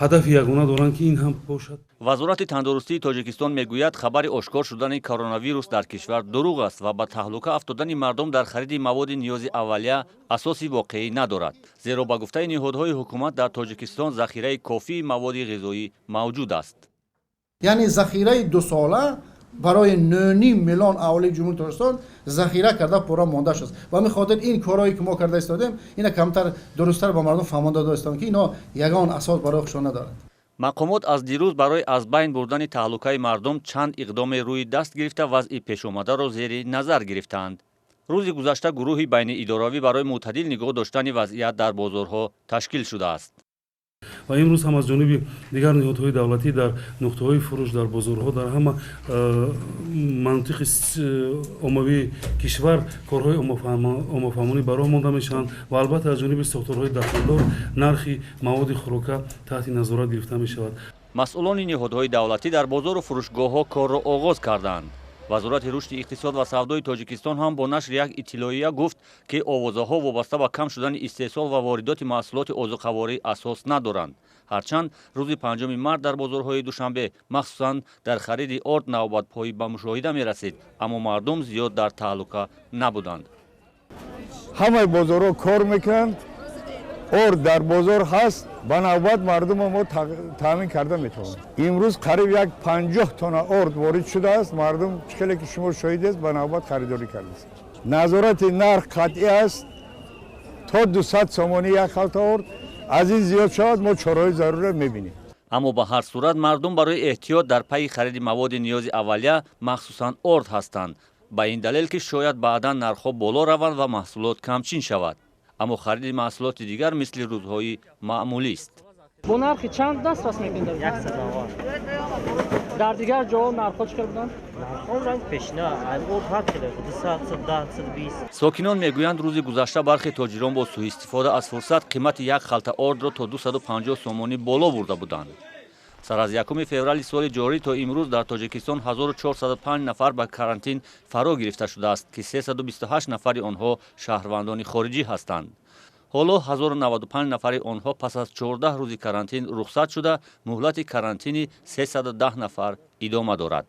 ҳадафи ягона доранд, ки ин ҳам бошад. вазорати тандурустии тоҷикистон мегӯяд хабари ошкор шудани коронавирус дар кишвар дурӯғ аст ва ба таҳлука афтодани мардум дар хариди маводи ниёзи аввалия асоси воқеӣ надорад. Зеро ба гуфтаи ниҳодҳои ҳукумат дар Тоҷикистон захираи кофии маводи ғизоӣ мавҷуд аст. яъне захираи дусола барои 9.5 миллион аҳолии ҷумҳури Тоҷикистон захира карда пурра монда шуд. Ва мехотир ин корҳое ки мо карда истодем, ина камтар дурусттар ба мардум фаҳмонда дода истодем, ки ино ягон асос барои худшон надорад. мақомот аз дирӯз барои аз байн бурдани таҳлукаи мардум чанд иқдоме рӯи даст гирифта вазъи пешомадаро зери назар гирифтаанд. рӯзи гузашта гурӯҳи байниидоравӣ барои мӯътадил нигоҳ доштани вазъият дар бозорҳо ташкил шудааст. ва имрӯз ҳам аз ҷониби дигар ниҳодҳои давлатӣ дар нуқтаҳои фурӯш дар бозорҳо дар ҳама мантиқи оммавии кишвар корҳои оммафаҳмонӣ ба роҳ монда мешаванд ва албатта аз ҷониби сохторҳои дахолдор нархи маводи хӯрока таҳти назорат гирифта мешавад. масъулони ниҳодҳои давлатӣ дар бозору фурӯшгоҳҳо корро оғоз карданд. вазорати рушди иқтисод ва савдои Тоҷикистон ҳам бо нашри як иттилоия гуфт, ки овозаҳо вобаста ба кам шудани истеҳсол ва воридоти маҳсулоти озуқаворӣ асос надоранд. ҳарчанд рӯзи 5 март дар бозорҳои Душанбе, махсусан дар хариди орд навбатпоӣ ба мушоҳида мерасид, аммо мардум зиёд дар таҳлука набуданд. ҳамаи бозорҳо кор мекунанд, орд дар бозор ҳаст, ба навбат мардумо мо таъмин карда метавонем. имрӯз қариб як 50 тонна орд ворид шудааст. мардум хеле ки шумо шоҳидест, ба навбат харидорӣ кардааст. назорати нарх қатъӣ аст. то 200 сомонӣ як халта орд. аз ин зиёд шавад, мо чораҳои заруре мебинем. аммо ба ҳар сурат мардум барои эҳтиёт дар пайи хариди маводи ниёзи аввалия, махсусан орд ҳастанд. ба ин далел, ки шояд баъдан нархҳо боло раванд ва маҳсулот камчин шавад. аммо хариди маҳсулоти дигар мисли рӯзҳои маъмулист. бо нархи чанд даст раст мекунед? 100 аввал. дар дигар ҷоҳо нархҳо чӣ кар буданд? нархҳо ранг пешна, об ҳар хеле 200, 10, 120. сокинон мегӯянд рӯзи гузашта бархи тоҷирон бо сӯистифода аз фурсат қимати як халта ордро то 250 сомонӣ боло бурда буданд. сар аз 1 феврали соли ҷорӣ то имрӯз дар Тоҷикистон 1405 нафар ба карантин фаро гирифта шудааст, ки 328 нафари онҳо шаҳрвандони хориҷӣ ҳастанд. ҳоло 1095 нафари онҳо пас аз 14 рӯзи карантин рухсат шуда, муҳлати карантини 310 нафар идома дорад.